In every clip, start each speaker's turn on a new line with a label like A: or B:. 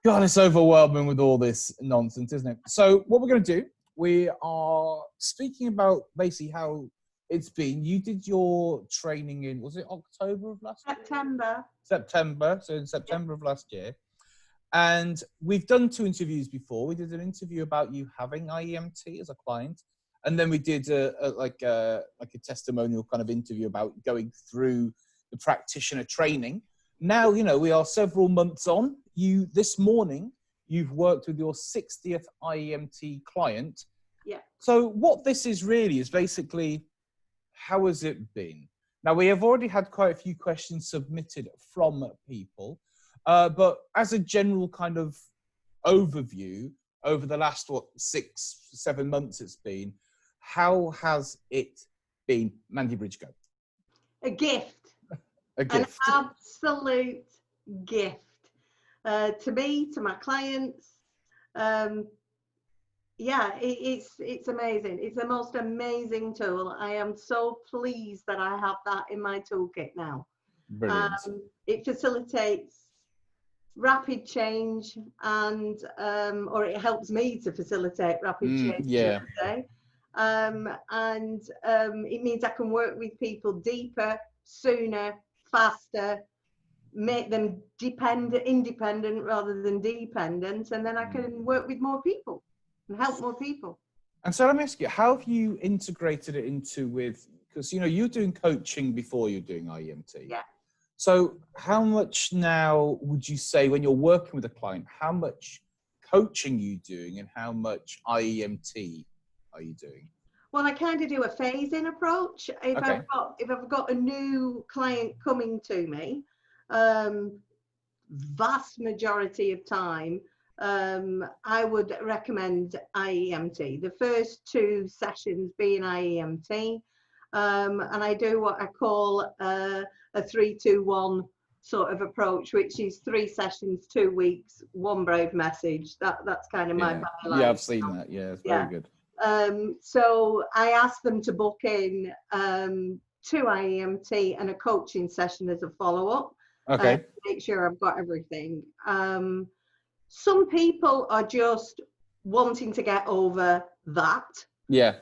A: God, it's overwhelming with all this nonsense, isn't it? So what we're going to do, we are speaking about basically how it's been. You did your training in, was it October of last year? September. So in September of last year. And we've done 2 interviews before. We did an interview about you having IEMT as a client. And then we did like a testimonial kind of interview about going through the practitioner training. Now, you know, we are several months on. This morning, you've worked with your 60th IEMT client.
B: Yeah.
A: So what this is really is basically, how has it been? Now, we have already had quite a few questions submitted from people, but as a general kind of overview over the last, 6-7 months it's been, how has it been? Mandie Bridge, go.
B: A gift.
A: A gift.
B: An absolute gift. To me, to my clients. Yeah, it's amazing. It's the most amazing tool. I am so pleased that I have that in my toolkit now.
A: Brilliant.
B: It facilitates rapid change and or it helps me to facilitate rapid change.
A: Yeah.
B: It means I can work with people deeper, sooner, faster, make them independent rather than dependent, and then I can work with more people and help more people.
A: And so let me ask you, how have you integrated it because you know you're doing coaching before you're doing IEMT.
B: Yeah.
A: So how much now would you say when you're working with a client, how much coaching are you doing and how much IEMT are you doing?
B: Well, I kind of do a phase-in approach. If I've got a new client coming to me, vast majority of time, I would recommend IEMT. The first 2 sessions being IEMT, and I do what I call a 3-2-1 sort of approach, which is 3 sessions, 2 weeks, 1 brave message. That's kind of my byline.
A: Yeah, I've seen that. Yeah, it's very good.
B: So I ask them to book in 2 IEMT and a coaching session as a follow-up.
A: Okay.
B: To make sure I've got everything. Some people are just wanting to get over that.
A: Yeah.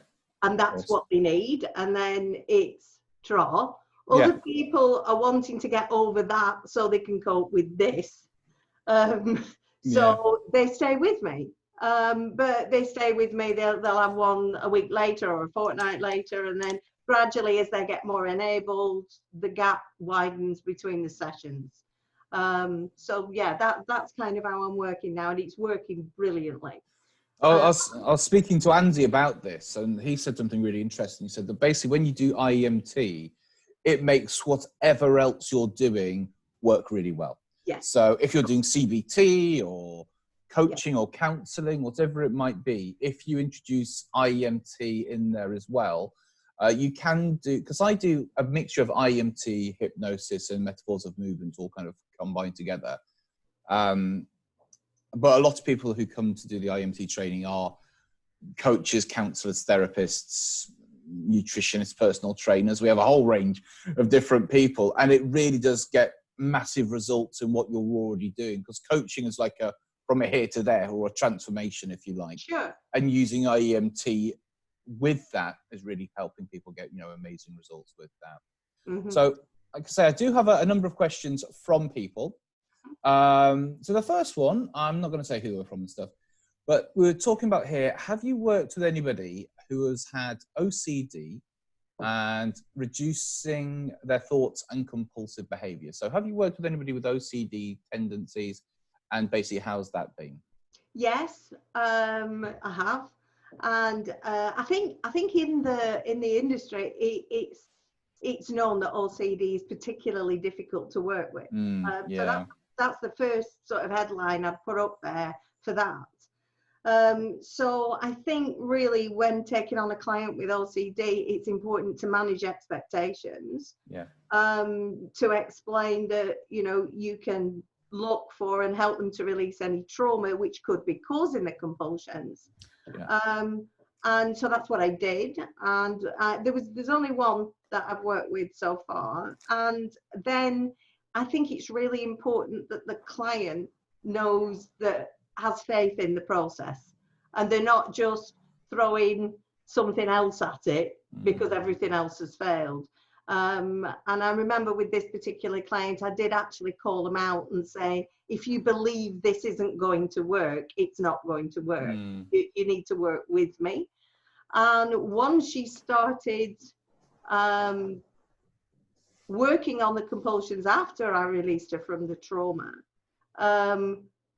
B: And that's what they need. And then it's draw. Other people are wanting to get over that so they can cope with this. So they stay with me. But they stay with me, they'll have one a week later or a fortnight later, and then gradually as they get more enabled, the gap widens between the sessions. So yeah, that's kind of how I'm working now, and it's working brilliantly.
A: I was speaking to Andy about this, and he said something really interesting. He said that basically when you do IEMT, it makes whatever else you're doing work really well.
B: Yes.
A: So if you're doing CBT or coaching or counseling, whatever it might be, if you introduce IEMT in there as well, you can do, because I do a mixture of IEMT, hypnosis and metaphors of movement all kind of combined together. But a lot of people who come to do the IEMT training are coaches, counselors, therapists, nutritionists, personal trainers. We have a whole range of different people, and it really does get massive results in what you're already doing, because coaching is like a from a here to there, or a transformation, if you like.
B: Sure.
A: And using IEMT with that is really helping people get, you know, amazing results with that. Mm-hmm. So, like I say, I do have a number of questions from people. So the first one, I'm not going to say who they're from and stuff, but we were talking about here, have you worked with anybody who has had OCD and reducing their thoughts and compulsive behavior? So have you worked with anybody with OCD tendencies, and basically how's that been?
B: Yes, I have. And I think in the industry, it's known that OCD is particularly difficult to work with. So that's the first sort of headline I'd put up there for that. So I think really when taking on a client with OCD, it's important to manage expectations.
A: Yeah.
B: To explain that, you know, you can look for and help them to release any trauma which could be causing the compulsions. Yeah. And so that's what I did. And there's only one that I've worked with so far. And then I think it's really important that the client knows that, has faith in the process, and they're not just throwing something else at it because everything else has failed. And I remember with this particular client, I did actually call them out and say, if you believe this isn't going to work, it's not going to work. You need to work with me. And once she started working on the compulsions after I released her from the trauma,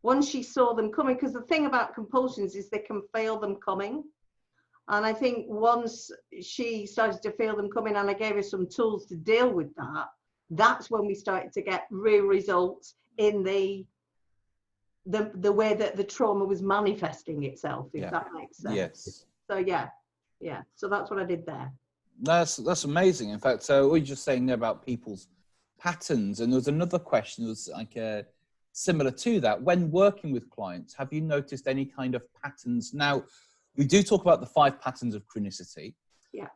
B: once she saw them coming, because the thing about compulsions is they can feel them coming. And I think once she started to feel them coming and I gave her some tools to deal with that, that's when we started to get real results in the way that the trauma was manifesting itself, if that makes sense.
A: Yes.
B: So yeah. So that's what I did there.
A: That's amazing. In fact, so we were just saying there about people's patterns, and there was another question that was like similar to that. When working with clients, have you noticed any kind of patterns? Now, we do talk about the 5 patterns of chronicity.
B: Yeah.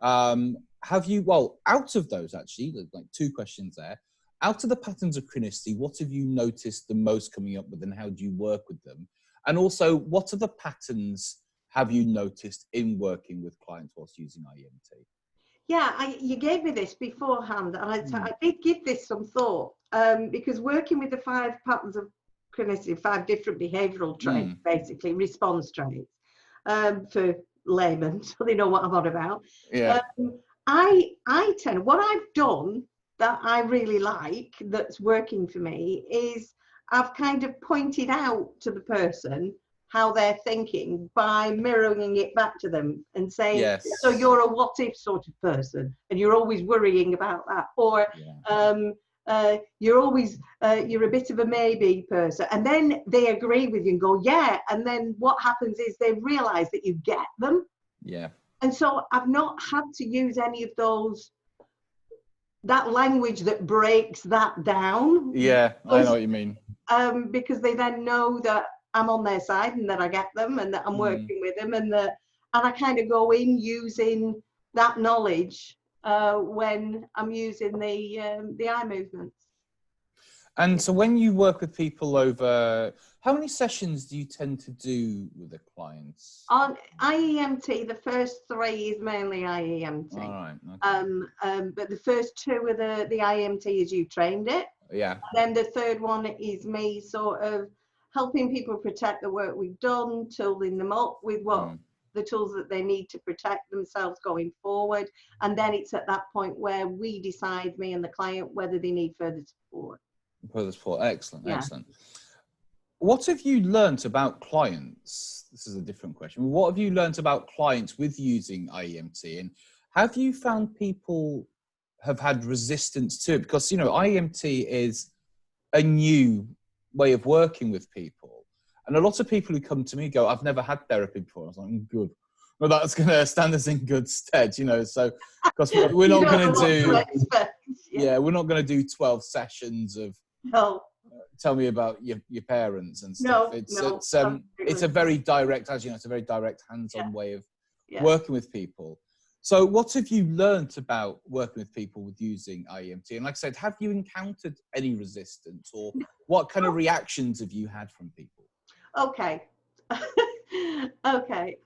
A: Have you, well, out of those actually, like 2 questions there, out of the patterns of chronicity, what have you noticed the most coming up with, and how do you work with them? And also, what are the patterns have you noticed in working with clients whilst using IEMT?
B: Yeah, you gave me this beforehand, and I did give this some thought, because working with the 5 patterns of chronicity, 5 different behavioural traits, basically response traits, for laymen, so they know what I'm on about.
A: Yeah.
B: I tend, what I've done that I really like, that's working for me, is I've kind of pointed out to the person how they're thinking by mirroring it back to them and saying,
A: yes.
B: So you're a what if sort of person, and you're always worrying about that, or you're always you're a bit of a maybe person, and then they agree with you and go yeah, and then what happens is they realize that you get them.
A: Yeah.
B: And so I've not had to use any of that language that breaks that down.
A: Yeah, I know what you mean.
B: Because they then know that I'm on their side and that I get them and that I'm working with them, and I kind of go in using that knowledge when I'm using the eye movements.
A: And so when you work with people over, how many sessions do you tend to do with the clients?
B: On IEMT, the first 3 is mainly IEMT.
A: All right. Okay.
B: But the first 2 are the IEMT as you trained it.
A: Yeah.
B: Then the third one is me sort of helping people protect the work we've done, tooling them up with what the tools that they need to protect themselves going forward. And then it's at that point where we decide, me and the client, whether they need further support.
A: Further support. Excellent. Yeah. Excellent. What have you learnt about clients? This is a different question. What have you learnt about clients with using IEMT, and have you found people have had resistance to it? Because, you know, IEMT is a new way of working with people, and a lot of people who come to me go, I've never had therapy before. I was like, good. Well, that's going to stand us in good stead, you know, so because we're not going to do, we're not going to do 12 sessions of tell me about your parents and stuff. It's a very direct, as you know, it's a very direct hands-on way of working with people. So what have you learnt about working with people with using IEMT? And like I said, have you encountered any resistance, or what kind of reactions have you had from people?
B: Okay. Okay.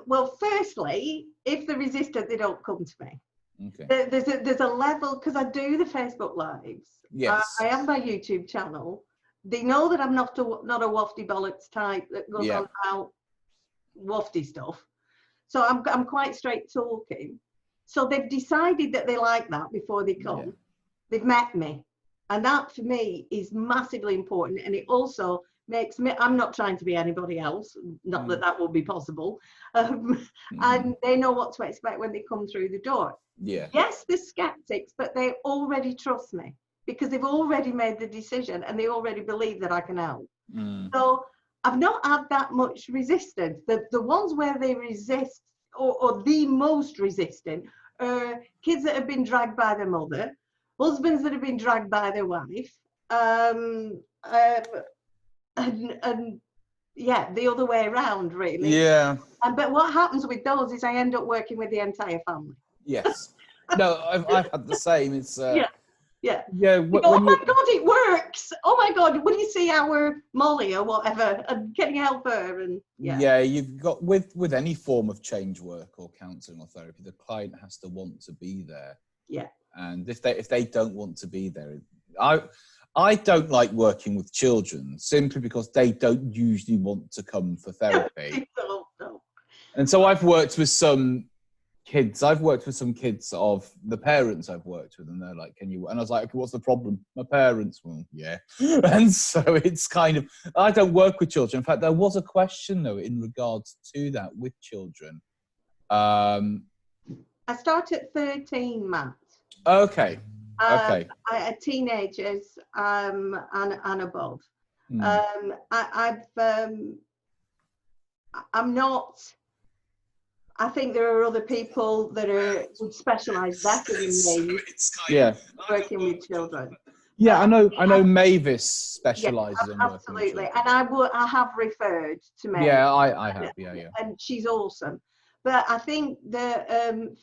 B: Well, firstly, if they're resistant, they don't come to me. Okay. There's a level, because I do the Facebook Lives.
A: Yes.
B: I have my YouTube channel. They know that I'm not a wafty bollocks type that goes on about wafty stuff. So I'm quite straight talking. So they've decided that they like that before they come. Yeah. They've met me. And that for me is massively important. And it also makes me, I'm not trying to be anybody else, not that that will be possible. And they know what to expect when they come through the door.
A: Yeah.
B: Yes, they're skeptics, but they already trust me because they've already made the decision and they already believe that I can help. So I've not had that much resistance. The ones where they resist, or the most resistant, are kids that have been dragged by their mother, husbands that have been dragged by their wife, and yeah, the other way around, really.
A: Yeah.
B: But what happens with those is I end up working with the entire family.
A: Yes. No, I've had the same. It's
B: Yeah.
A: Yeah.
B: You go, oh my God, it works. Oh my God, will you see our Molly or whatever? And can you help her? And
A: yeah, you've got with any form of change work or counselling or therapy, the client has to want to be there.
B: Yeah.
A: And if they don't want to be there, I don't like working with children simply because they don't usually want to come for therapy.
B: No.
A: And so I've worked with some kids. I've worked with some kids of the parents I've worked with, and they're like, "Can you?" And I was like, "Okay, what's the problem?" My parents. Well, yeah. And so it's kind of, I don't work with children. In fact, there was a question though in regards to that with children.
B: I start at 13, Matt.
A: Okay. Okay.
B: Teenagers and above. I'm not. I think there are other people that would specialise better than me.
A: Yeah.
B: Working with children.
A: Yeah, I know Mavis specialises in working with
B: absolutely,
A: children.
B: and I have referred to Mavis.
A: Yeah, I have. Yeah.
B: And she's awesome. But I think that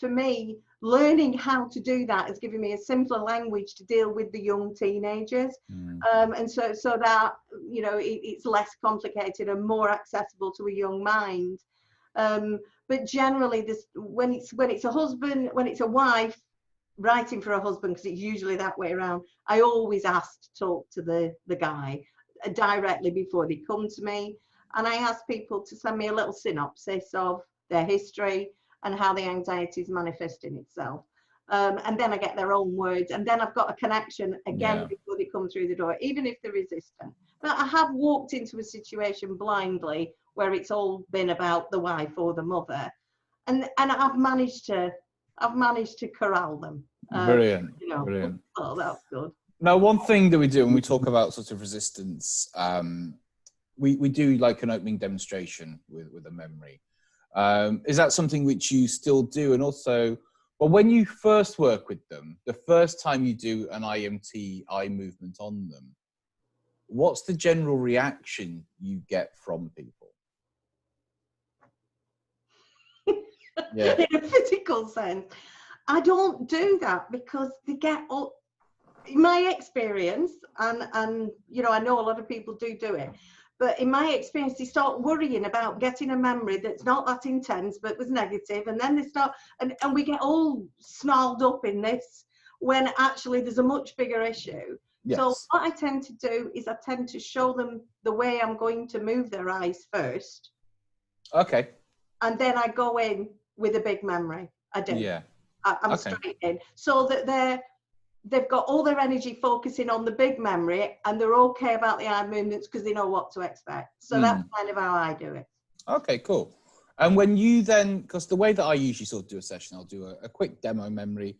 B: for me, learning how to do that has given me a simpler language to deal with the young teenagers, and so that it's less complicated and more accessible to a young mind. But generally, when it's a husband, when it's a wife writing for a husband, because it's usually that way around, I always ask to talk to the guy directly before they come to me, and I ask people to send me a little synopsis of their history and how the anxiety is manifesting itself, and then I get their own words, and then I've got a connection again before they come through the door, even if they're resistant. But I have walked into a situation blindly where it's all been about the wife or the mother, and I've managed to corral them.
A: Brilliant. Brilliant.
B: Oh, that's good.
A: Now, one thing that we do when we talk about sort of resistance, we do like an opening demonstration with a memory. Is that something which you still do? And also, well, when you first work with them, the first time you do an IEMT, eye movement on them, what's the general reaction you get from people? Yeah.
B: In a physical sense, I don't do that because they get up. In my experience, and I know a lot of people do it, but in my experience, they start worrying about getting a memory that's not that intense but was negative, and then they start, and we get all snarled up in this when actually there's a much bigger issue.
A: Yes.
B: So what I tend to do is I tend to show them the way I'm going to move their eyes first.
A: Okay.
B: And then I go in with a big memory. I do.
A: Yeah.
B: I'm straight in, so that they've got all their energy focusing on the big memory, and they're okay about the eye movements because they know what to expect. So that's kind of how I do it.
A: Okay, cool. And when you then, because the way that I usually sort of do a session, I'll do a quick demo memory.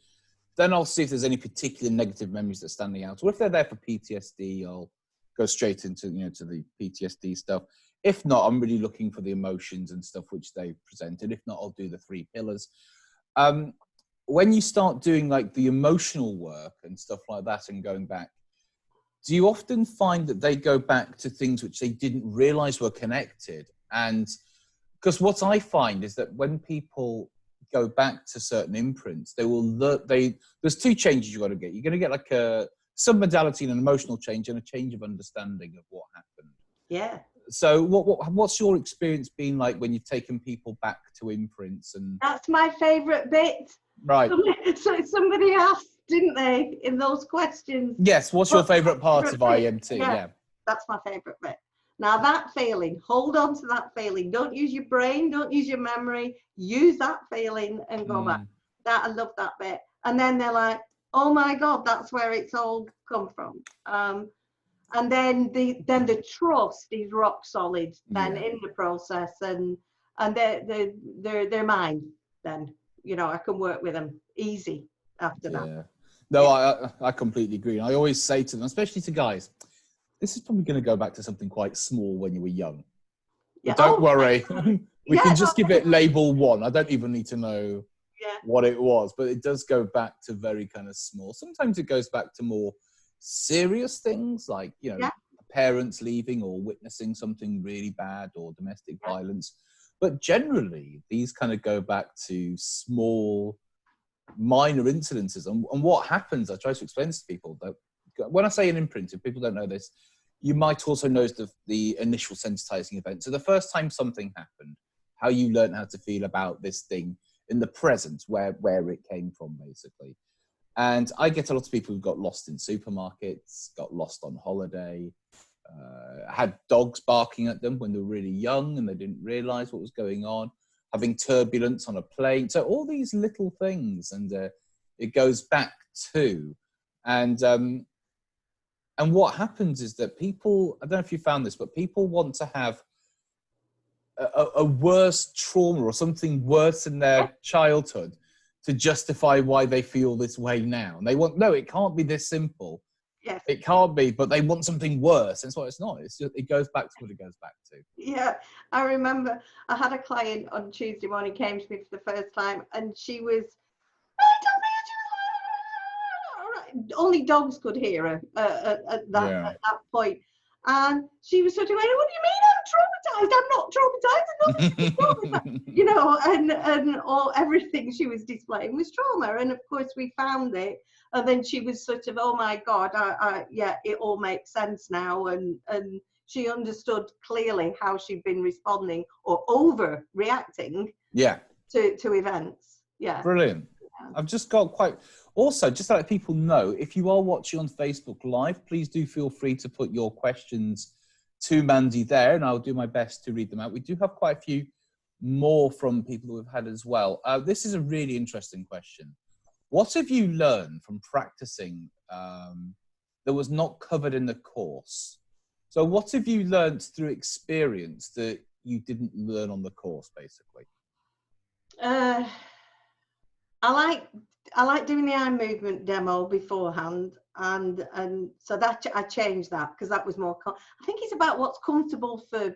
A: Then I'll see if there's any particular negative memories that are standing out. Or if they're there for PTSD, I'll go straight into, to the PTSD stuff. If not, I'm really looking for the emotions and stuff which they presented. If not, I'll do the 3 pillars. When you start doing like the emotional work and stuff like that and going back, do you often find that they go back to things which they didn't realize were connected? And because what I find is that when people go back to certain imprints, they will learn, there's 2 changes you've got to get. You're going to get like a submodality and an emotional change and a change of understanding of what happened.
B: Yeah.
A: So what's your experience been like when you've taken people back to imprints? And
B: that's my favorite bit.
A: Right.
B: So somebody asked, didn't they, in those questions?
A: Yes. What's your favorite part of IEMT?
B: Yeah. That's my favorite bit. Now that feeling, hold on to that feeling. Don't use your brain, don't use your memory. Use that feeling and go back. I love that bit. And then they're like, oh my God, that's where it's all come from. And then the trust is rock solid then in the process, and they're mine then. I can work with them easy after that.
A: No, I completely agree. I always say to them, especially to guys, this is probably going to go back to something quite small when you were young. But don't worry. We can just give it label 1. I don't even need to know what it was, but it does go back to very kind of small. Sometimes it goes back to more serious things like, parents leaving or witnessing something really bad or domestic violence. But generally, these kind of go back to small minor incidences. And what happens, I try to explain this to people, that when I say an imprint, if people don't know this, you might also notice the initial sensitizing event. So the first time something happened, how you learn how to feel about this thing in the present, where it came from, basically. And I get a lot of people who got lost in supermarkets, got lost on holiday, had dogs barking at them when they were really young and they didn't realize what was going on, having turbulence on a plane. So all these little things, and it goes back to, and what happens is that people, I don't know if you found this, but people want to have a worse trauma or something worse in their childhood to justify why they feel this way now. And they want, no, it can't be this simple.
B: Yes.
A: It can't be, but they want something worse. That's what it's not. It's just, it goes back to what it goes back to.
B: Yeah, I remember I had a client on Tuesday morning, came to me for the first time, and she was, only dogs could hear her at that point. And she was sort of like, what do you mean I'm traumatized? I'm not traumatized. I'm not traumatized. You know, and all everything she was displaying was trauma. And of course we found it. And then she was sort of, oh my God, yeah, it all makes sense now. And she understood clearly how she'd been responding or overreacting to events. Yeah.
A: Brilliant. Yeah. I've just got also, just to let people know, if you are watching on Facebook Live, please do feel free to put your questions to Mandie there, and I'll do my best to read them out. We do have quite a few more from people who have had as well. This is a really interesting question. What have you learned from practicing that was not covered in the course? So what have you learned through experience that you didn't learn on the course, basically?
B: I like doing the eye movement demo beforehand, and so that I changed that because that was more. I think it's about what's comfortable for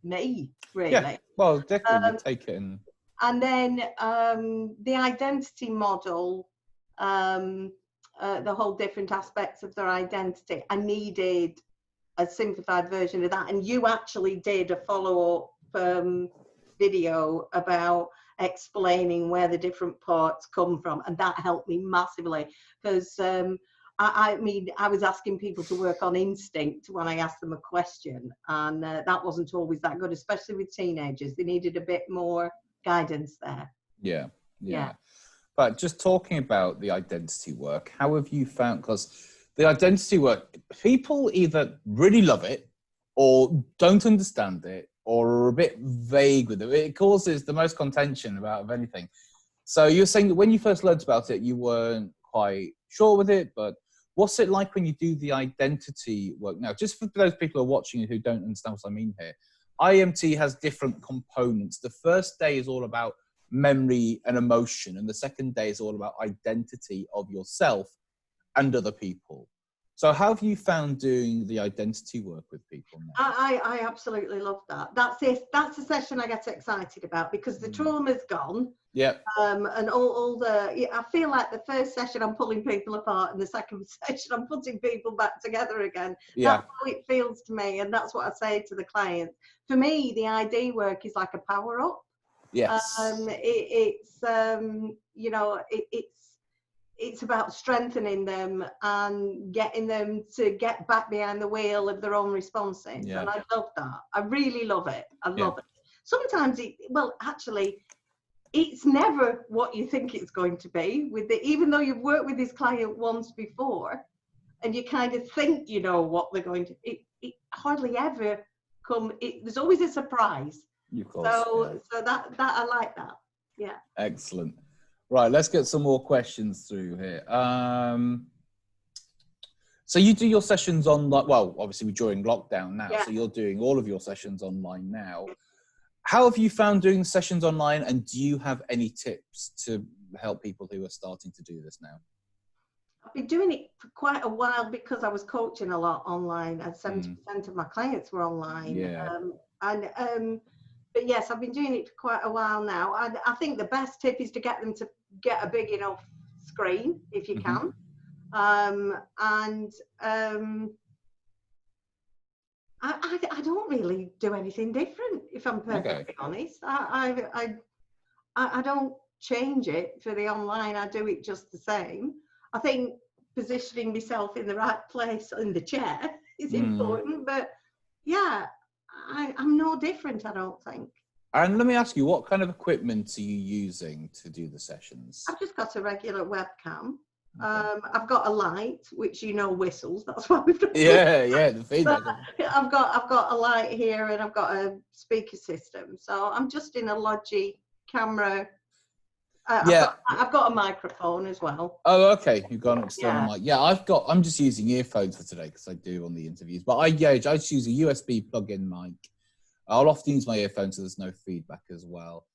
B: me, really.
A: Yeah, well, definitely take it in.
B: And then the identity model, the whole different aspects of their identity. I needed a simplified version of that, and you actually did a follow-up video about explaining where the different parts come from, and that helped me massively because I mean I was asking people to work on instinct when I asked them a question, and that wasn't always that good, especially with teenagers. They needed a bit more guidance there.
A: Yeah. But just talking about the identity work, how have you found, because the identity work, people either really love it or don't understand it or are a bit vague with it. It causes the most contention about anything. So you're saying that when you first learned about it, you weren't quite sure with it, but what's it like when you do the identity work now? Just for those people who are watching who don't understand what I mean here, IEMT has different components. The first day is all about memory and emotion, and the second day is all about identity of yourself and other people. So how have you found doing the identity work with people now?
B: I absolutely love that. That's the session I get excited about because the trauma's gone.
A: Yeah.
B: And all the, I feel like the first session I'm pulling people apart, and the second session I'm putting people back together again.
A: Yeah.
B: That's how it feels to me, and that's what I say to the clients. For me, the ID work is like a power up.
A: Yes.
B: It's you know, it's about strengthening them and getting them to get back behind the wheel of their own responses. Yeah. And I love that. I really love it. I love it. Sometimes actually, it's never what you think it's going to be. Even though you've worked with this client once before, and you kind of think you know what they're going to. It hardly ever come. There's always a surprise.
A: Of course.
B: So that I like that. Yeah.
A: Excellent. Right, let's get some more questions through here. So you do your sessions on, well, obviously we're during lockdown now, so you're doing all of your sessions online now. How have you found doing sessions online, and do you have any tips to help people who are starting to do this now?
B: I've been doing it for quite a while because I was coaching a lot online, and 70% of my clients were online.
A: Yeah.
B: But yes, I've been doing it for quite a while now. I think the best tip is to get them to get a big enough screen if you can. I don't really do anything different, if I'm perfectly honest. I don't change it for the online. I do it just the same. I think positioning myself in the right place in the chair is important, but yeah, I'm no different, I don't think.
A: And let me ask you, what kind of equipment are you using to do the sessions?
B: I've just got a regular webcam.
A: Okay.
B: I've got a light, which whistles. That's why we've done
A: Yeah, the feedback.
B: I've got a light here, and I've got a speaker system. So I'm just in a Logi camera. I've got a microphone as well.
A: Oh, okay. You've got an external mic. Yeah, I'm just using earphones for today because I do on the interviews. But I just use a USB plug-in mic. I'll often use my earphones so there's no feedback as well.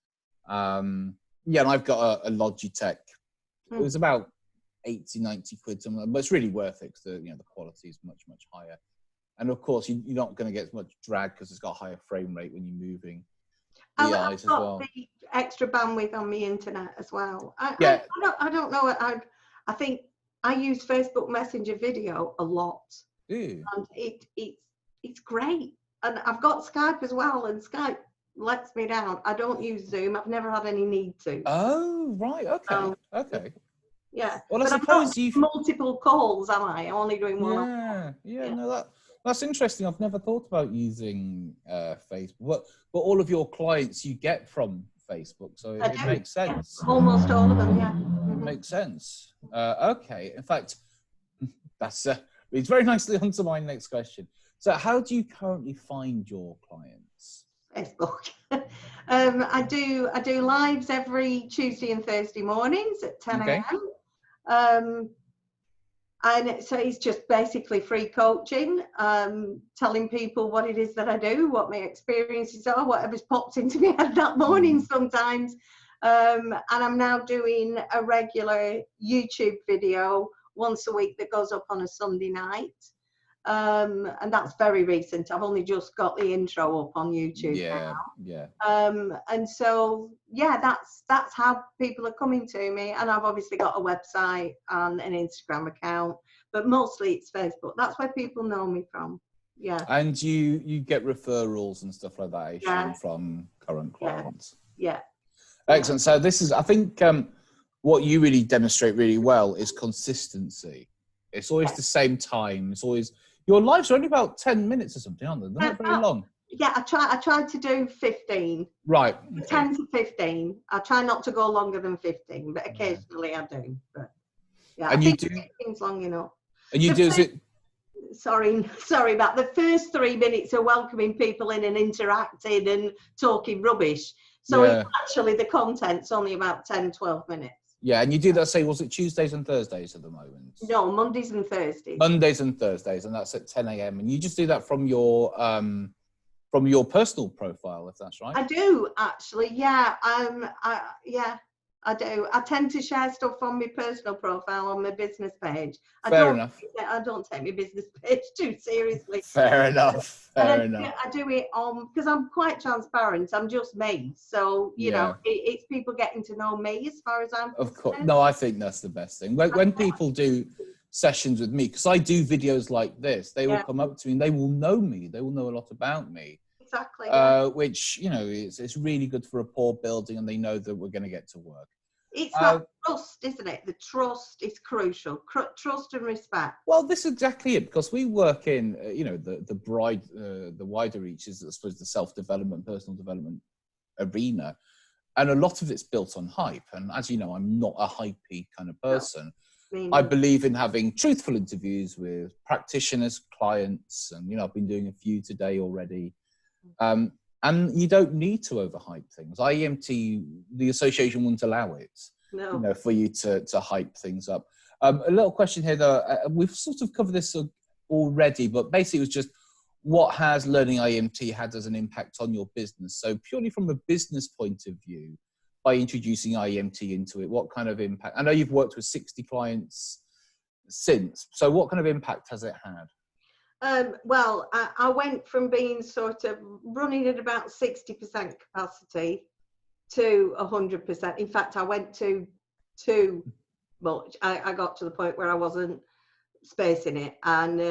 A: And I've got a Logitech. It was about 80, 90 quid, something, but it's really worth it because the quality is much, much higher. And of course, you're not going to get as much drag because it's got a higher frame rate when you're moving the eyes as well.
B: The extra bandwidth on the internet as well. I don't know. I think I use Facebook Messenger video a lot.
A: Ew.
B: And it's great. And I've got Skype as well, and Skype lets me down. I don't use Zoom. I've never had any need to.
A: Oh, right. Okay. Okay.
B: Yeah.
A: Well, I
B: but
A: suppose you've
B: multiple calls, am I? I'm only doing one.
A: Yeah. No, that's interesting. I've never thought about using Facebook. But all of your clients you get from Facebook, so it makes sense.
B: Yeah. Almost all of them, yeah.
A: It makes sense. Okay. In fact, that's leads very nicely onto my next question. So how do you currently find your clients?
B: Facebook. I do lives every Tuesday and Thursday mornings at 10 a.m. And so it's just basically free coaching, telling people what it is that I do, what my experiences are, whatever's popped into my head that morning sometimes. And I'm now doing a regular YouTube video once a week that goes up on a Sunday night. And that's very recent. I've only just got the intro up on YouTube now. And so that's how people are coming to me. And I've obviously got a website and an Instagram account, but mostly it's Facebook. That's where people know me from. Yeah.
A: And you get referrals and stuff like that, I assume, from current clients.
B: Yeah.
A: Excellent. So this is, I think, what you really demonstrate really well is consistency. It's always the same time. It's always, your lives are only about 10 minutes or something, aren't they? They're not very long.
B: Yeah, I try to do 15.
A: Right.
B: Okay. 10 to 15. I try not to go longer than 15, but occasionally I do. But yeah,
A: and
B: I
A: you
B: think
A: do
B: 15's long enough.
A: And you do it.
B: Sorry about the first 3 minutes are welcoming people in and interacting and talking rubbish. So it's actually the content's only about 10, 12 minutes.
A: Yeah, and you do that, say, was it Tuesdays and Thursdays at the moment?
B: No, Mondays and Thursdays.
A: Mondays and Thursdays, and that's at 10 a.m. And you just do that from your personal profile, if that's right?
B: I do, actually, yeah. I do. I tend to share stuff on my personal profile on my business page.
A: Fair enough.
B: I don't take my business page too seriously.
A: Fair enough.
B: I do it on, because I'm quite transparent. I'm just me. So, you know, it's people getting to know me as far as I'm concerned.
A: Of course. No, I think that's the best thing. When people do sessions with me, because I do videos like this, they will come up to me and they will know me. They will know a lot about me.
B: Exactly.
A: Which, you know, it's really good for rapport building, and they know that we're going to get to work.
B: It's that trust, isn't it? The trust is crucial. Trust and respect.
A: Well, this is exactly it, because we work in, you know, the wider reaches, I suppose, the self-development, personal development arena. And a lot of it's built on hype. And as you know, I'm not a hypey kind of person. No. I believe in having truthful interviews with practitioners, clients, and, you know, I've been doing a few today already. And you don't need to overhype things. IEMT, the association wouldn't allow it, you know, for you to hype things up. A little question here, though. We've sort of covered this already, but basically it was just, what has learning IEMT had as an impact on your business? So purely from a business point of view, by introducing IEMT into it, what kind of impact? I know you've worked with 60 clients since. So what kind of impact has it had?
B: Well, I went from being sort of running at about 60% capacity to 100%. In fact, I went to too much. I got to the point where I wasn't spacing it, and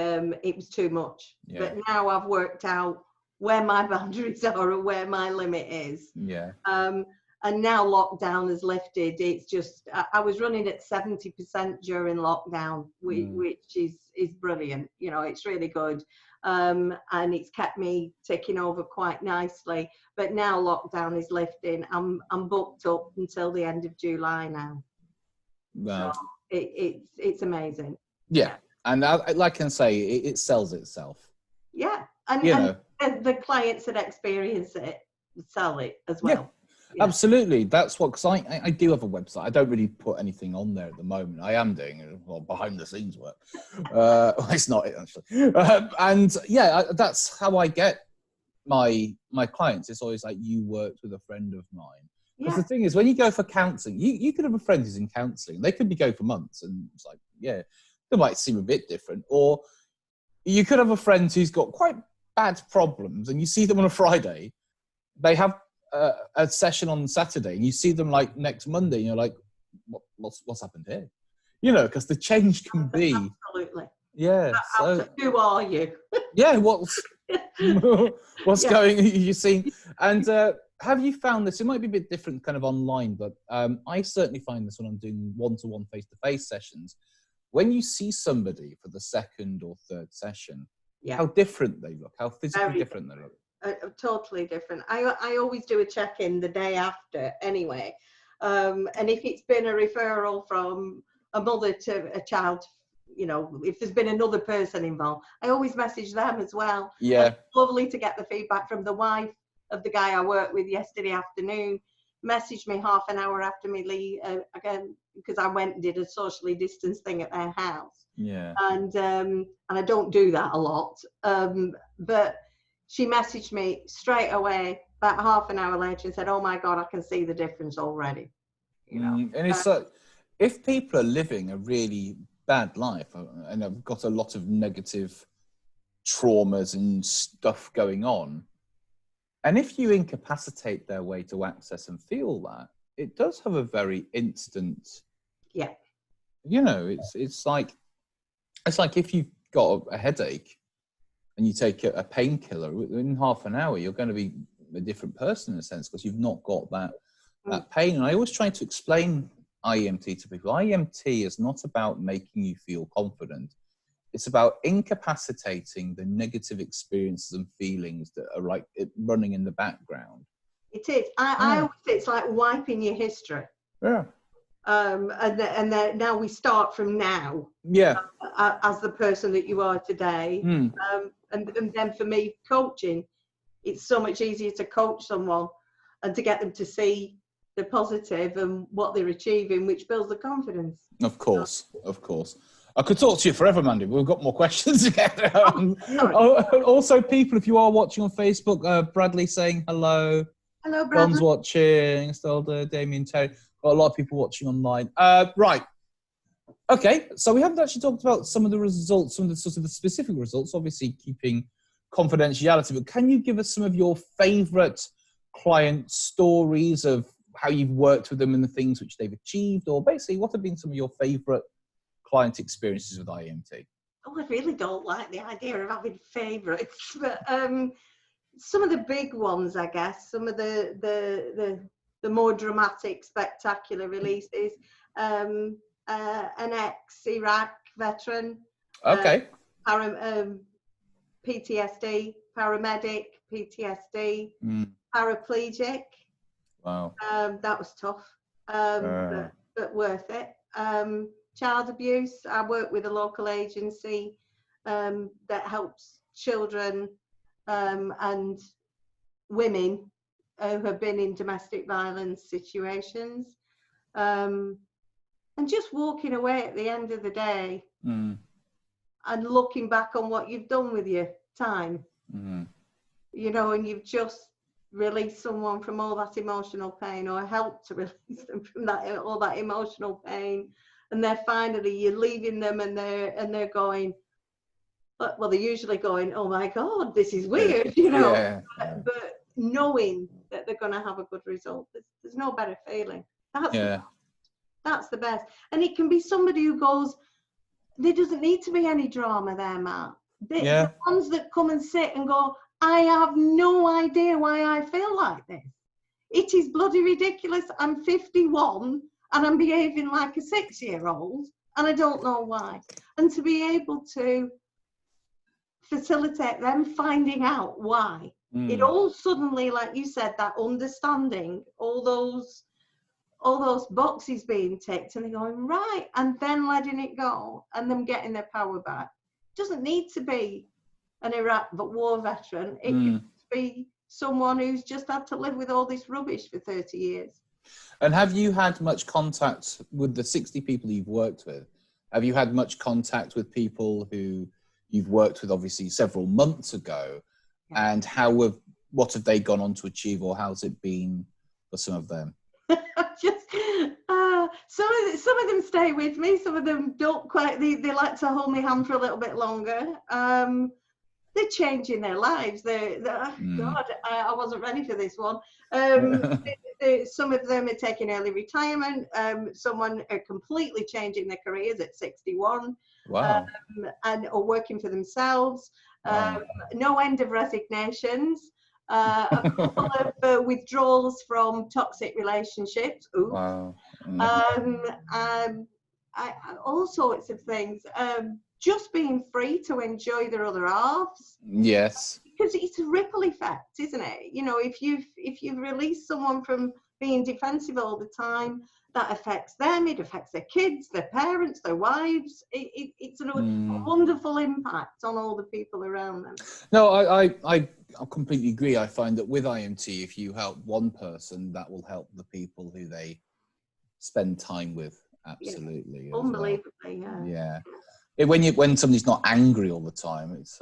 B: it was too much. Yeah. But now I've worked out where my boundaries are and where my limit is.
A: Yeah.
B: And now lockdown has lifted. It's just, I was running at 70% during lockdown, which is brilliant. You know, it's really good. And it's kept me ticking over quite nicely. But now lockdown is lifting. I'm booked up until the end of July now.
A: Wow.
B: So it's amazing.
A: Yeah. And like I can say, it sells itself.
B: Yeah. And,
A: you know,
B: and the clients that experience it sell it as well.
A: Yeah. Yeah. Absolutely. That's what, because I do have a website. I don't really put anything on there at the moment. I am doing behind the scenes work. It's not it, actually. And yeah, that's how I get my clients. It's always like, you worked with a friend of mine. Because the thing is, when you go for counselling, you could have a friend who's in counselling. They could be going for months, and it's like, yeah, they might seem a bit different. Or you could have a friend who's got quite bad problems, and you see them on a Friday. They have a session on Saturday, and you see them like next Monday, and you're like, what's happened here? You know, because the change can be
B: absolutely.
A: Yeah. So
B: who are you?
A: Yeah. What's going? You see, and have you found this? It might be a bit different, kind of online, but I certainly find this when I'm doing one-to-one, face-to-face sessions. When you see somebody for the second or third session, how different they look, how physically different they look.
B: Totally different. I always do a check-in the day after anyway, and if it's been a referral from a mother to a child, you know, if there's been another person involved, I always message them as well.
A: Yeah.
B: And it's lovely to get the feedback from the wife of the guy I worked with yesterday afternoon. Messaged me half an hour after me leave again, because I went and did a socially distanced thing at their house.
A: Yeah.
B: And I don't do that a lot, but she messaged me straight away about half an hour later and said, "Oh my God, I can see the difference already." You know,
A: and it's like, if people are living a really bad life and have got a lot of negative traumas and stuff going on, and if you incapacitate their way to access and feel that, it does have a very instant.
B: Yeah.
A: You know, it's like if you've got a headache and you take a painkiller, within half an hour you're going to be a different person in a sense, because you've not got that pain. And I always try to explain IEMT to people. IEMT is not about making you feel confident. It's about incapacitating the negative experiences and feelings that are like running in the background.
B: It is. I always say it's like wiping your history.
A: Yeah.
B: And now we start from now.
A: Yeah.
B: As the person that you are today. And then for me, coaching, it's so much easier to coach someone and to get them to see the positive and what they're achieving, which builds the confidence. Of course.
A: I could talk to you forever, Mandy, but we've got more questions to get. Also, people, if you are watching on Facebook, Bradley saying hello.
B: Hello, Bradley.
A: Don's watching, Stelda, Damien, Terry. Got a lot of people watching online. Right. Okay, so we haven't actually talked about some of the results, some of the sort of the specific results, obviously keeping confidentiality, but can you give us some of your favourite client stories of how you've worked with them and the things which they've achieved, or basically what have been some of your favourite client experiences with IEMT?
B: Oh, I really don't like the idea of having favourites, but some of the big ones, I guess, some of the more dramatic, spectacular releases. An ex-Iraq veteran.
A: Okay.
B: PTSD, paramedic, PTSD, paraplegic.
A: Wow.
B: That was tough, but worth it. Child abuse. I work with a local agency that helps children and women who have been in domestic violence situations. And just walking away at the end of the day and looking back on what you've done with your time, you know, and you've just released someone from all that emotional pain, or helped to release them from all that emotional pain, and they're finally, you're leaving them and they're going, well, they're usually going, "Oh my God, this is weird," you know.
A: Yeah.
B: But knowing that they're going to have a good result, there's no better feeling. That's the best. And it can be somebody who goes, there doesn't need to be any drama there, Matt. The ones that come and sit and go, "I have no idea why I feel like this. it is bloody ridiculous. I'm 51 and I'm behaving like a 6-year-old, and I don't know why. And to be able to facilitate them finding out why, it all suddenly, like you said, that understanding, all those boxes being ticked, and they're going, right, and then letting it go and them getting their power back. Doesn't need to be an Iraq war veteran. It can be someone who's just had to live with all this rubbish for 30 years.
A: And have you had much contact with the 60 people you've worked with? Have you had much contact with people who you've worked with, obviously, several months ago? Yeah. And what have they gone on to achieve, or how's it been for some of them?
B: Just some of them stay with me, some of them don't quite. They like to hold my hand for a little bit longer. They're changing their lives. God, I wasn't ready for this one. Some of them are taking early retirement. Someone are completely changing their careers at 61.
A: Wow.
B: Or working for themselves. Wow. No end of resignations. A couple of withdrawals from toxic relationships. Oops. Wow. All sorts of things. Just being free to enjoy their other halves.
A: Yes.
B: Because it's a ripple effect, isn't it? You know, if you've released someone from being defensive all the time, that affects them. It affects their kids, their parents, their wives. It's a wonderful impact on all the people around them.
A: No, I completely agree. I find that with IMT, if you help one person, that will help the people who they spend time with. Absolutely.
B: Yeah. Unbelievably, well.
A: Yeah. When somebody's not angry all the time, it's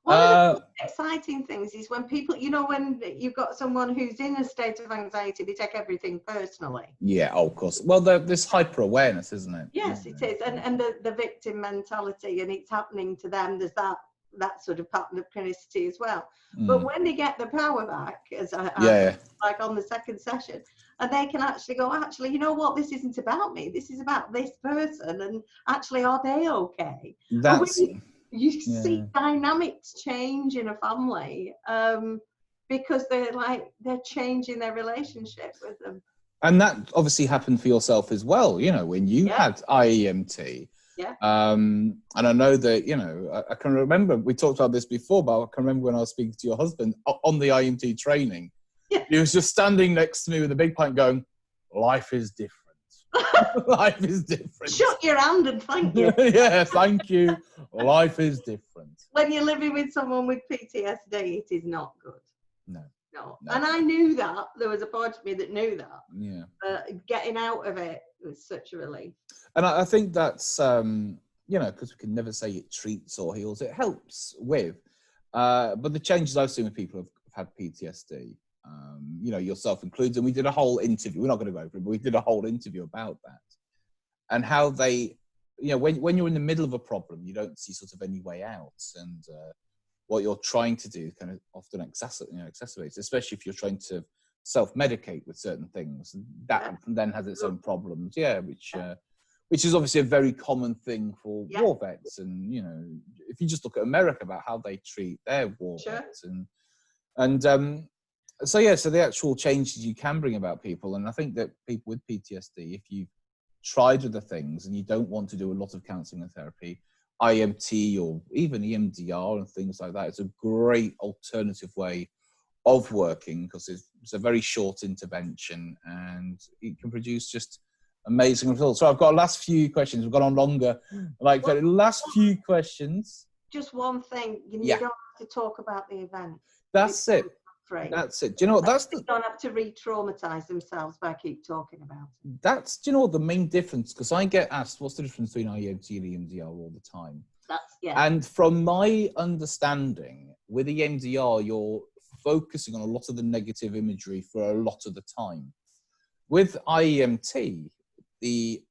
B: One of the exciting things is when people, you know, when you've got someone who's in a state of anxiety, they take everything personally.
A: Yeah, of course. Well, there's hyper-awareness, isn't it?
B: Yes, it is. And the victim mentality, and it's happening to them. There's that sort of pattern of chronicity as well. But when they get the power back, as like on the second session, and they can actually go, actually, you know what, this isn't about me. This is about this person. And actually, are they okay? You see dynamics change in a family because they're changing their relationship with them.
A: And that obviously happened for yourself as well, you know, when you had IEMT.
B: Yeah.
A: And I know that, you know, I can remember, we talked about this before, but I can remember when I was speaking to your husband on the IEMT training, he was just standing next to me with a big pint going, life is different. Life is different.
B: Shut your hand and thank you.
A: Yeah, thank you. Life is different.
B: When you're living with someone with PTSD, it is not good. No. And I knew that. There was a part of me that knew that.
A: Yeah.
B: Getting out of it was such a relief.
A: And I think that's, you know, because we can never say it treats or heals, it helps with. But the changes I've seen with people who've had PTSD, you know, yourself included, and we did a whole interview, we're not going to go over it, but we did a whole interview about that. And how they, you know, when you're in the middle of a problem, you don't see sort of any way out. And what you're trying to do kind of often exacerbates, especially if you're trying to self-medicate with certain things. That then has its own problems, which is obviously a very common thing for war vets. And, you know, if you just look at America about how they treat their war vets. So the actual changes you can bring about people. And I think that people with PTSD, if you've tried other things and you don't want to do a lot of counseling and therapy, IMT or even EMDR and things like that, it's a great alternative way of working because it's a very short intervention and it can produce just amazing results. So I've got last few questions. We've gone on longer. Last few questions.
B: Just one thing. You don't have to talk about the event.
A: That's it. That's it. Do you know what?
B: They don't have to re-traumatize themselves by keep talking about it.
A: That's, do you know what, the main difference? Because I get asked, what's the difference between IEMT and EMDR all the time? And from my understanding, with EMDR, you're focusing on a lot of the negative imagery for a lot of the time. With IEMT, we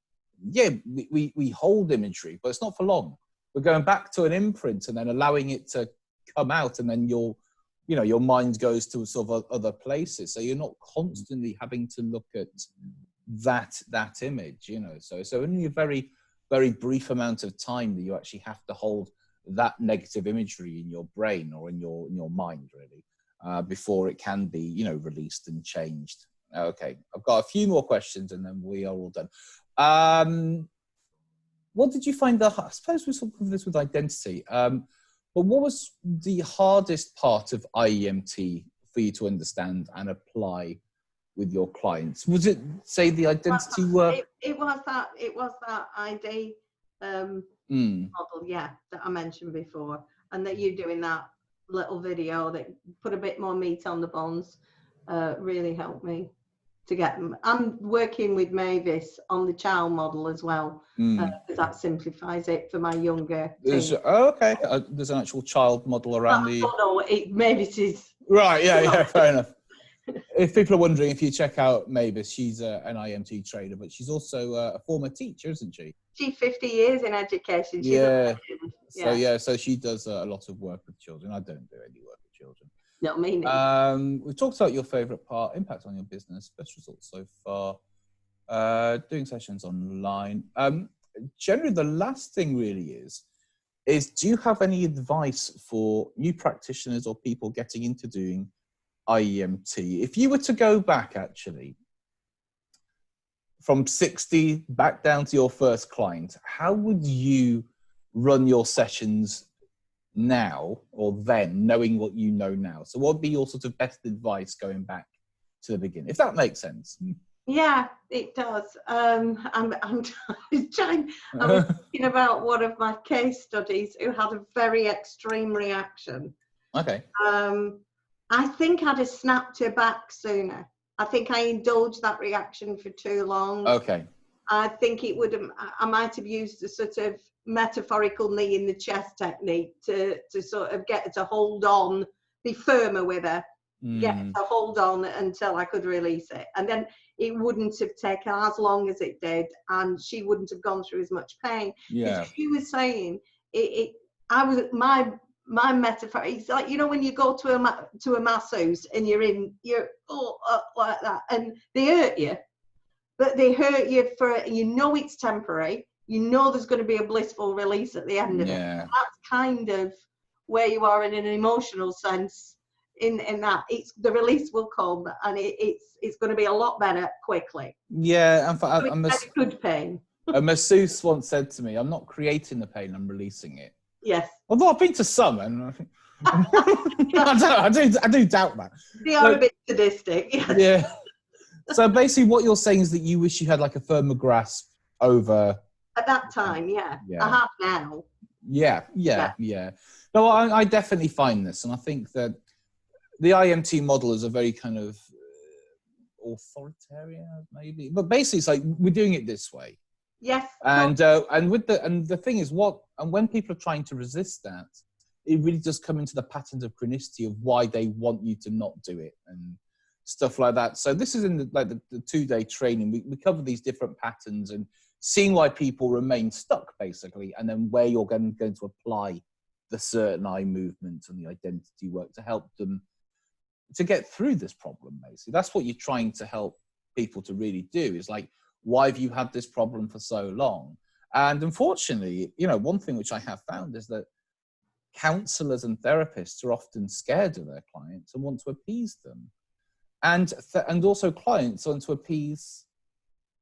A: hold imagery, but it's not for long. We're going back to an imprint and then allowing it to come out, and then your mind goes to sort of other places. So you're not constantly having to look at that image, you know. So only a very, very brief amount of time that you actually have to hold that negative imagery in your brain or in your mind, really. before it can be, you know, released and changed. Okay, I've got a few more questions and then we are all done. What did you find I suppose we sort of covered this with identity, but what was the hardest part of IEMT for you to understand and apply with your clients? Was it, say, the identity work?
B: It was that ID model, yeah, that I mentioned before, and that you doing that little video that put a bit more meat on the bones really helped me to get them. I'm working with Mavis on the child model as well, because that simplifies it for my younger team.
A: Okay, there's an actual child model around the...
B: No, Mavis is...
A: Right, yeah, fair enough. If people are wondering, if you check out Mavis, she's an IMT trainer, but she's also a former teacher, isn't she?
B: She's 50 years in education.
A: So she does a lot of work with children. I don't do any work with children.
B: Not me neither.
A: We've talked about your favourite part, impact on your business, best results so far, doing sessions online. Generally, the last thing really is do you have any advice for new practitioners or people getting into doing IEMT? If you were to go back, actually, from 60 back down to your first client, how would you run your sessions now or then, knowing what you know now? So what would be your sort of best advice going back to the beginning, if that makes sense?
B: Yeah, it does. I'm thinking about one of my case studies who had a very extreme reaction.
A: Okay.
B: I think I'd have snapped her back sooner. I think I indulged that reaction for too long.
A: Okay.
B: I think it would have, I might have used a sort of metaphorical knee in the chest technique to sort of get her to hold on, be firmer with her, get her to hold on until I could release it. And then it wouldn't have taken as long as it did, and she wouldn't have gone through as much pain.
A: Yeah.
B: She was saying, my metaphor, it's like, you know, when you go to a masseuse and you're like that, and they hurt you, but they hurt you for, you know, it's temporary, you know there's going to be a blissful release at the end of it. That's kind of where you are in an emotional sense, in that it's, the release will come, and it's going to be a lot better quickly.
A: Yeah,
B: good pain.
A: A masseuse once said to me, "I'm not creating the pain, I'm releasing it."
B: Yes.
A: Although I've been to some, and I do doubt that.
B: They are a bit sadistic. Yes.
A: Yeah. So basically, what you're saying is that you wish you had like a firmer grasp over.
B: At that time, yeah. I have now.
A: Yeah. No, I definitely find this, and I think that the IMT model is a very kind of authoritarian, maybe, but basically, it's like we're doing it this way.
B: Yes.
A: And the thing is, when people are trying to resist that, it really does come into the patterns of chronicity of why they want you to not do it and stuff like that. So this is in the 2-day training. We cover these different patterns and seeing why people remain stuck, basically, and then where you're going to apply the certain eye movements and the identity work to help them to get through this problem. Basically, that's what you're trying to help people to really do. Is like, why have you had this problem for so long? And unfortunately, you know, one thing which I have found is that counselors and therapists are often scared of their clients and want to appease them. And also clients want to appease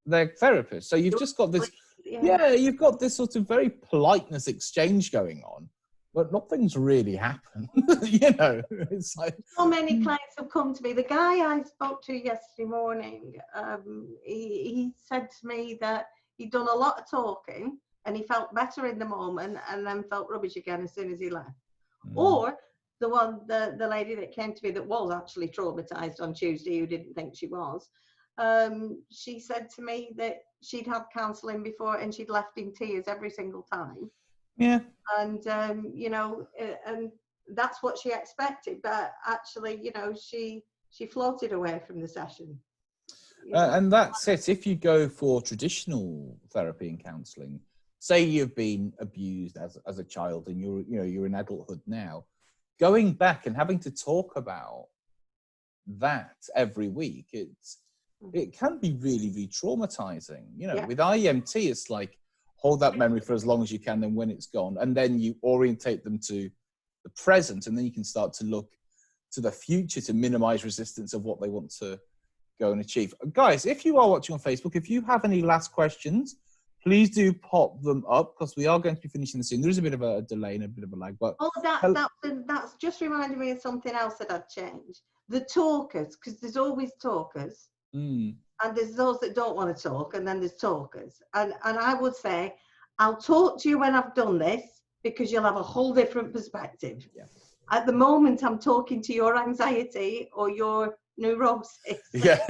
A: their therapists. So you've just got this, you've got this sort of very politeness exchange going on, but nothing's really happened. You know, it's like
B: so many clients have come to me. The guy I spoke to yesterday morning, he said to me that he'd done a lot of talking and he felt better in the moment and then felt rubbish again as soon as he left. Or the lady that came to me that was actually traumatized on Tuesday, who didn't think she was, she said to me that she'd had counselling before and she'd left in tears every single time.
A: Yeah.
B: And you know, and that's what she expected, but actually, you know, she floated away from the session.
A: And that's it. If you go for traditional therapy and counselling, say you've been abused as a child and you're in adulthood now, going back and having to talk about that every week, it can be really re-traumatizing. You know, with IEMT, it's like hold that memory for as long as you can, and when it's gone, and then you orientate them to the present, and then you can start to look to the future to minimize resistance of what they want to go and achieve. Guys, if you are watching on Facebook, if you have any last questions, please do pop them up, because we are going to be finishing this soon. There is a bit of a delay and a bit of a lag, but
B: that's just reminded me of something else that I'd change. The talkers, because there's always talkers, and there's those that don't want to talk, and then there's talkers. And I would say, I'll talk to you when I've done this, because you'll have a whole different perspective.
A: Yeah.
B: At the moment, I'm talking to your anxiety or your neurosis.
A: Yeah.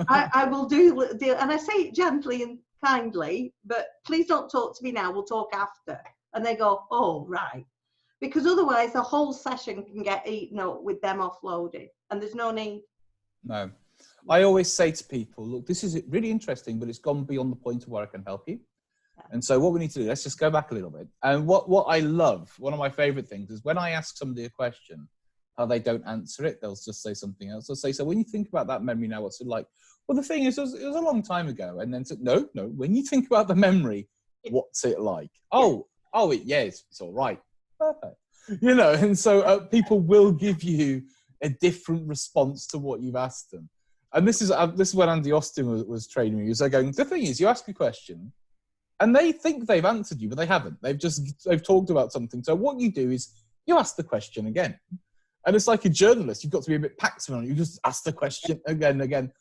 B: I will do, and I say it gently and kindly, but please don't talk to me now, we'll talk after. And they go, oh, right. Because otherwise the whole session can get eaten up with them offloaded, and there's no need.
A: No. I always say to people, look, this is really interesting, but it's gone beyond the point of where I can help you. And so what we need to do, let's just go back a little bit. And what I love, one of my favorite things is when I ask somebody a question, how they don't answer it, they'll just say something else. They'll say, so when you think about that memory now, what's it like? Well, the thing is, it was a long time ago. And then, no, when you think about the memory, what's it like? It's all right. Perfect. You know, and so people will give you a different response to what you've asked them. And this is when Andy Austin was training me. He was going, the thing is, you ask a question, and they think they've answered you, but they haven't. They've talked about something. So what you do is you ask the question again. And it's like a journalist. You've got to be a bit passive on it. You just ask the question again and again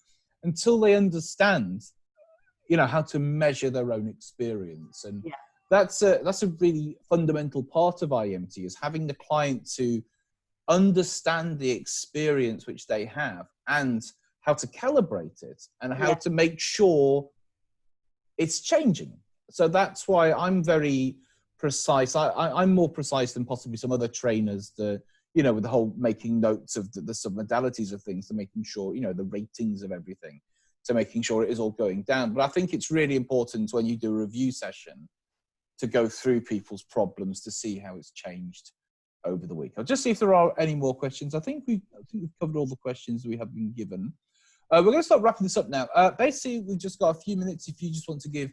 A: until they understand, you know, how to measure their own experience. And that's a really fundamental part of IEMT, is having the client to understand the experience which they have and how to calibrate it and how to make sure it's changing. So that's why I'm very precise. I'm more precise than possibly some other trainers, with the whole making notes of the submodalities of things, to making sure, the ratings of everything, to making sure it is all going down. But I think it's really important when you do a review session to go through people's problems to see how it's changed over the week. I'll just see if there are any more questions. I think we've covered all the questions we have been given. We're going to start wrapping this up now. Basically, we've just got a few minutes if you just want to give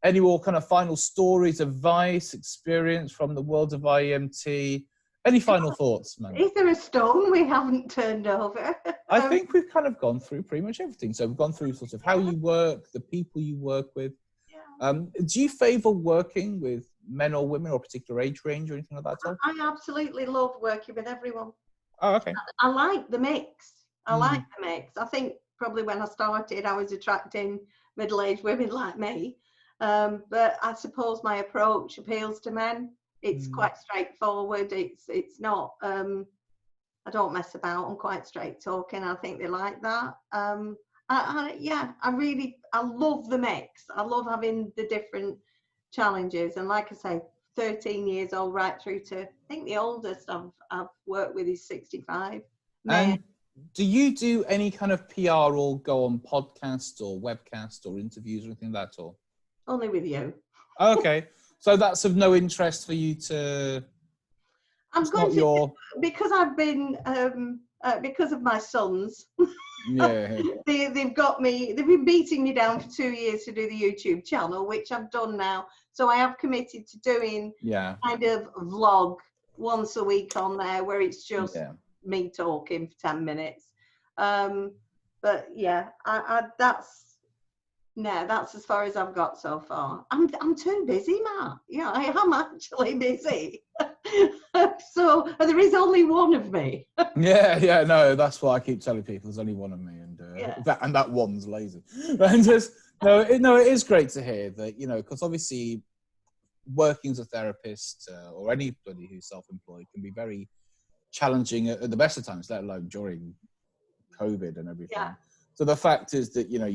A: any more kind of final stories, advice, experience from the world of IEMT. Any final thoughts, man?
B: Is there a stone we haven't turned over?
A: I think we've kind of gone through pretty much everything. So we've gone through sort of how you work, the people you work with. Do you favour working with men or women or a particular age range or anything like that?
B: I absolutely love working with everyone.
A: Oh, okay.
B: I like the mix. I think probably when I started, I was attracting middle-aged women like me. But I suppose my approach appeals to men. It's quite straightforward. It's not, I don't mess about. I'm quite straight talking. I think they like that. I love the mix. I love having the different challenges. And like I say, 13 years old right through to, I think the oldest I've worked with is 65.
A: And do you do any kind of PR or go on podcasts or webcasts or interviews or anything like that? Or
B: only with you.
A: Okay. So that's of no interest for you to...
B: Because I've been, because of my sons, they've been beating me down for 2 years to do the YouTube channel, which I've done now. So I have committed to doing kind of vlog once a week on there, where it's just me talking for 10 minutes. But yeah, that's as far as I've got so far. I'm too busy, Matt. Yeah, I am actually busy. So there is only one of me.
A: No, that's what I keep telling people. There's only one of me, and that one's lazy. And just it is great to hear that, because obviously working as a therapist or anybody who's self-employed can be very challenging at the best of times, let alone during COVID and everything. So the fact is that you're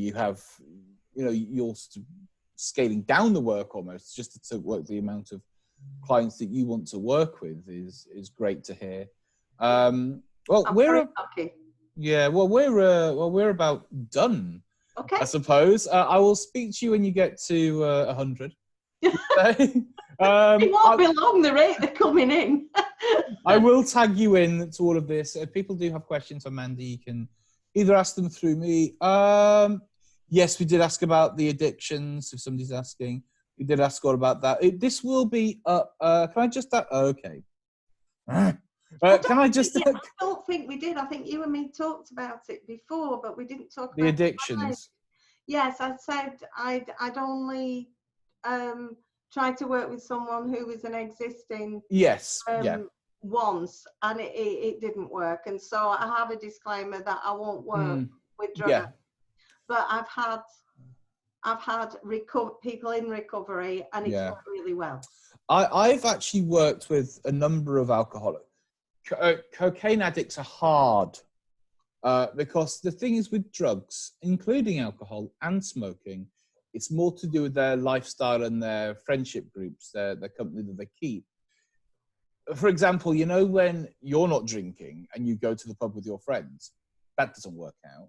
A: scaling down the work almost just to work the amount of clients that you want to work with is great to hear. We're about done. Okay. I suppose I will speak to you when you get to 100.
B: It won't be long, the rate they're coming in.
A: I will tag you in to all of this. If people do have questions for Mandie, you can either ask them through me. Yes, we did ask about the addictions, if somebody's asking. We did ask all about that. This will be up. Can I just... okay. Can I just...
B: I don't think we did. I think you and me talked about it before, but we didn't talk about
A: the addictions.
B: Yes, I said I'd only tried to work with someone who was an existing
A: Yes. Yeah.
B: once, and it didn't work. And so I have a disclaimer that I won't work with drug addicts. But I've had people in recovery, and it's worked really well.
A: I've actually worked with a number of alcoholics. Cocaine addicts are hard because the thing is with drugs, including alcohol and smoking, it's more to do with their lifestyle and their friendship groups, their company that they keep. For example, you know, when you're not drinking and you go to the pub with your friends, that doesn't work out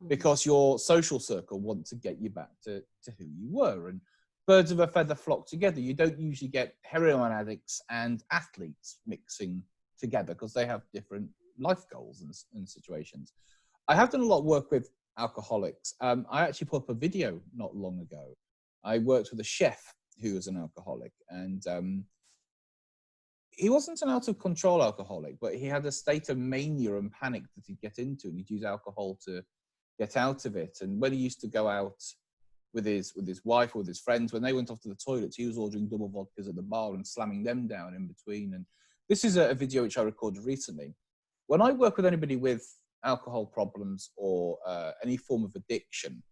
A: because your social circle want to get you back to who you were. And birds of a feather flock together. You don't usually get heroin addicts and athletes mixing together because they have different life goals and situations. I have done a lot of work with alcoholics. I actually put up a video not long ago. I worked with a chef who was an alcoholic, and he wasn't an out of control alcoholic, but he had a state of mania and panic that he'd get into, and he'd use alcohol to get out of it. And when he used to go out with his wife or with his friends, when they went off to the toilets, he was ordering double vodkas at the bar and slamming them down in between. And this is a video which I recorded recently. When I work with anybody with alcohol problems or any form of addiction,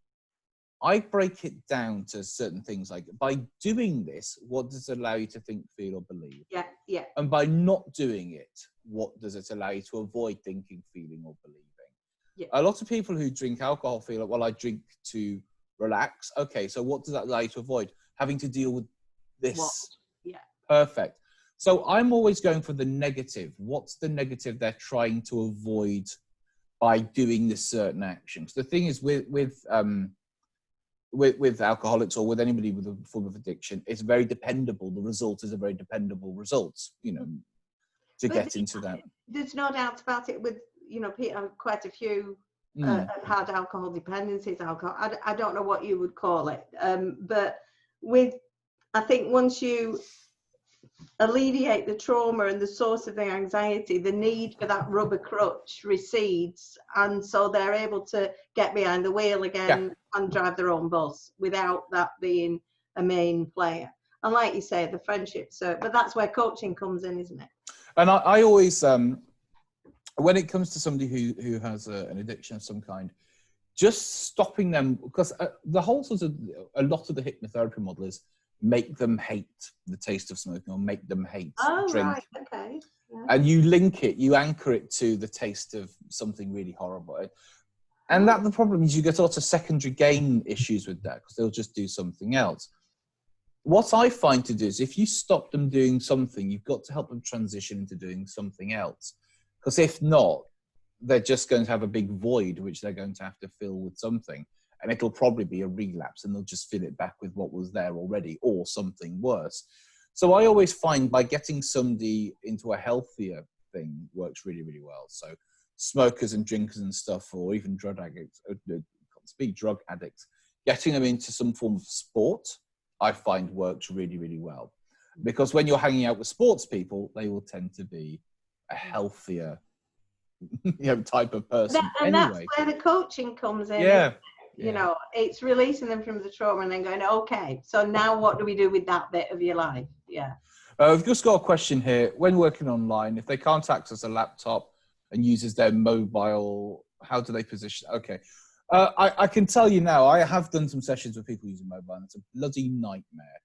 A: I break it down to certain things like, by doing this, what does it allow you to think, feel, or believe?
B: Yeah.
A: And by not doing it, what does it allow you to avoid thinking, feeling, or believing? Yeah. A lot of people who drink alcohol feel like, well, I drink to relax. Okay, so what does that allow you to avoid? Having to deal with this.
B: What? Yeah.
A: Perfect. So I'm always going for the negative. What's the negative they're trying to avoid by doing this certain action? So the thing is with alcoholics or with anybody with a form of addiction, it's very dependable. The result is a very dependable result, you know, to get into that.
B: There's no doubt about it with, you know, quite a few have had alcohol dependencies, alcohol. I don't know what you would call it. But I think once you alleviate the trauma and the source of the anxiety, the need for that rubber crutch recedes, and so they're able to get behind the wheel again and drive their own bus without that being a main player. And like you say, the friendships, but that's where coaching comes in, isn't it? And
A: I always, when it comes to somebody who has an addiction of some kind, just stopping them, because the whole sort of, a lot of the hypnotherapy model is make them hate the taste of smoking or make them hate drink.
B: Right, okay. Yeah.
A: And you link it, you anchor it to the taste of something really horrible. And that the problem is you get a lot of secondary gain issues with that because they'll just do something else. What I find to do is if you stop them doing something, you've got to help them transition into doing something else. Because if not, they're just going to have a big void, which they're going to have to fill with something. And it'll probably be a relapse and they'll just fill it back with what was there already or something worse. So I always find by getting somebody into a healthier thing works really, really well. So smokers and drinkers and stuff, or even drug addicts, drug addicts, getting them into some form of sport, I find works really, really well. Because when you're hanging out with sports people, they will tend to be a healthier type of person.
B: And that's where the coaching comes in.
A: Yeah.
B: You know, it's releasing them from the trauma and then going, okay, so now what do we do with that bit of your life? Yeah.
A: We've just got a question here. When working online, if they can't access a laptop and uses their mobile, how do they position? Okay. I can tell you now, I have done some sessions with people using mobile, and it's a bloody nightmare.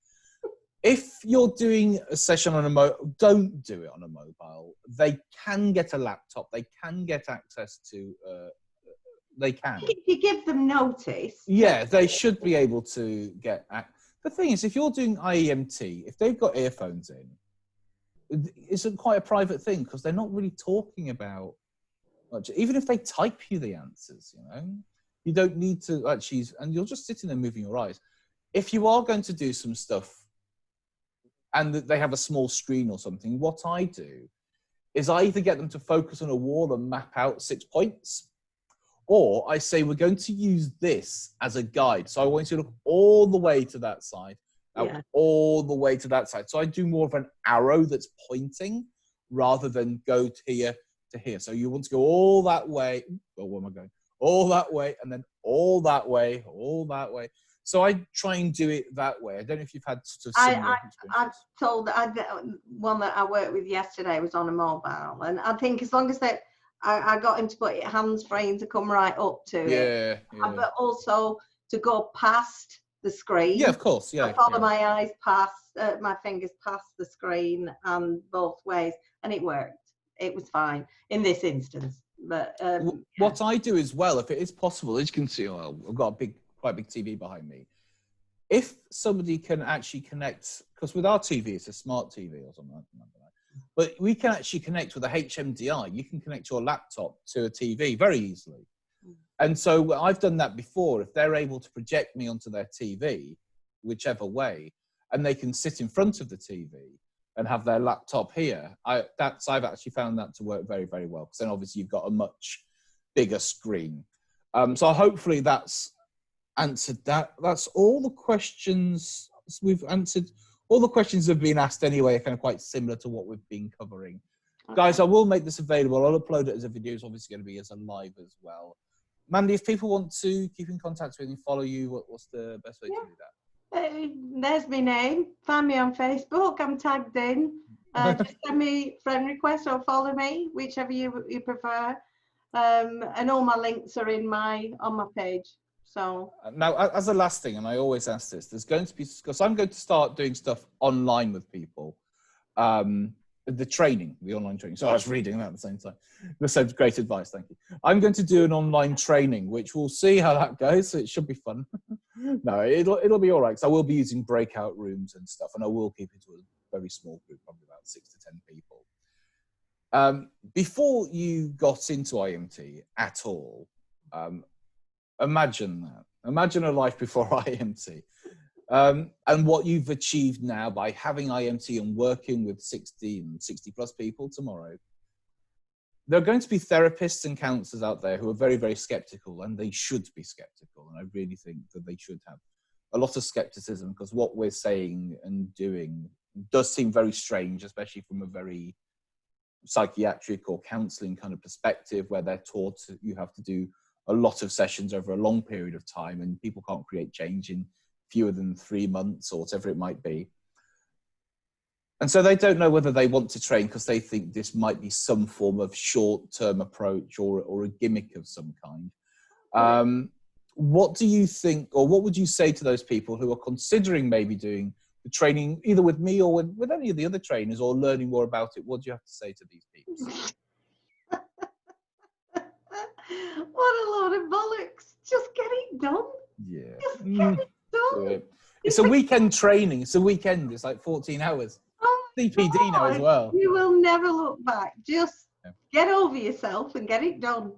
A: If you're doing a session on a mobile, don't do it on a mobile. They can get a laptop. They can get access to... they can.
B: If you give them notice.
A: Yeah, they should be able to get... The thing is, if you're doing IEMT, if they've got earphones in, it's quite a private thing because they're not really talking about much. Even if they type you the answers, you know, you don't need to actually... And you're just sitting there moving your eyes. If you are going to do some stuff and they have a small screen or something, what I do is I either get them to focus on a wall and map out 6 points, or I say, we're going to use this as a guide. So I want you to look all the way to that side, all the way to that side. So I do more of an arrow that's pointing. rather than go to here to here. So you want to go all that way. Oh, where am I going? All that way, and then all that way, all that way. So I try and do it that way. I don't know if you've had sort of similar experiences.
B: I told one that I worked with yesterday was on a mobile, and I think as long as I got him to put it hands-free to come right up to it, but also to go past the screen.
A: Yeah, of course. Yeah.
B: Follow my eyes past, my fingers past the screen, and both ways, and it worked. It was fine in this instance. But
A: what I do as well, if it is possible, as you can see, I've got a quite big TV behind me. If somebody can actually connect, because with our TV, it's a smart TV or something like that, but we can actually connect with a HMDI. You can connect your laptop to a TV very easily. And so I've done that before. If they're able to project me onto their TV, whichever way, and they can sit in front of the TV and have their laptop here, I've actually found that to work very, very well. Because then obviously you've got a much bigger screen. So hopefully that's answered that. That's all the questions we've answered. All the questions have been asked anyway, are kind of quite similar to what we've been covering. Okay. Guys, I will make this available. I'll upload it as a video. It's obviously going to be as a live as well. Mandie, if people want to keep in contact with you and follow you, what's the best way to do that?
B: There's my name. Find me on Facebook. I'm tagged in. Just send me friend request or follow me, whichever you prefer. And all my links are on my page. So
A: now, as a last thing, and I always ask this, there's going to be, because I'm going to start doing stuff online with people. The online training. So I was reading that at the same time. That's great advice, thank you. I'm going to do an online training, which we'll see how that goes. So it should be fun. No, it'll be all right. So I will be using breakout rooms and stuff, and I will keep it to a very small group, probably about 6 to 10 people. Before you got into IEMT at all, imagine that. Imagine a life before IEMT. And what you've achieved now by having IEMT and working with 60 plus people tomorrow. There are going to be therapists and counselors out there who are very, very skeptical, and they should be skeptical. And I really think that they should have a lot of skepticism, because what we're saying and doing does seem very strange, especially from a very psychiatric or counseling kind of perspective, where they're taught you have to do a lot of sessions over a long period of time, and people can't create change in fewer than 3 months or whatever it might be. And so they don't know whether they want to train, because they think this might be some form of short-term approach or a gimmick of some kind. What do you think, or what would you say to those people who are considering maybe doing the training either with me or with any of the other trainers, or learning more about it? What do you have to say to these people?
B: What a load of bollocks. Just get it done.
A: Yeah.
B: Just get it done.
A: It's a weekend training. It's a weekend. It's like 14 hours. CPD now as well.
B: You will never look back. Just get over yourself and get it done.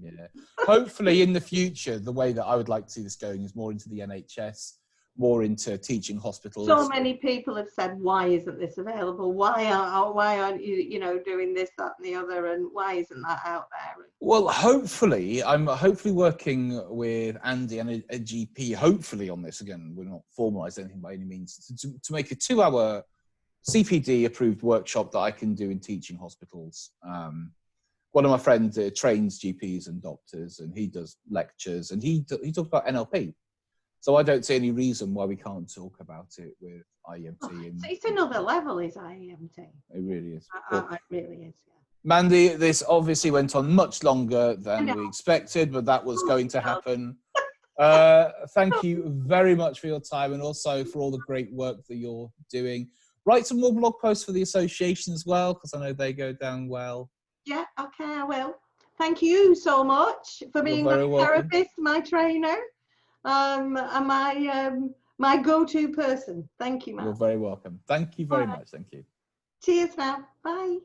A: Yeah. Hopefully in the future, the way that I would like to see this going is more into the NHS, more into teaching hospitals.
B: So many people have said, why isn't this available? Why aren't you, doing this, that, and the other? And why isn't that out there?
A: Well, hopefully, I'm working with Andy and a GP, hopefully on this. Again, we're not formalised anything by any means, to make a 2-hour CPD approved workshop that I can do in teaching hospitals. One of my friends trains GPs and doctors, and he does lectures, and he talks about NLP. So I don't see any reason why we can't talk about it with IEMT.
B: It's another level, is IEMT.
A: It really is.
B: It really is, yeah.
A: Mandie, this obviously went on much longer than we expected, but that was going to happen. Thank you very much for your time, and also for all the great work that you're doing. Write some more blog posts for the association as well, because I know they go down well. Yeah,
B: okay, I will. Thank you so much for being my therapist, my trainer, and my go-to person. Thank you, Matt.
A: You're very welcome. Thank you very much. Thank you.
B: Cheers now. Bye.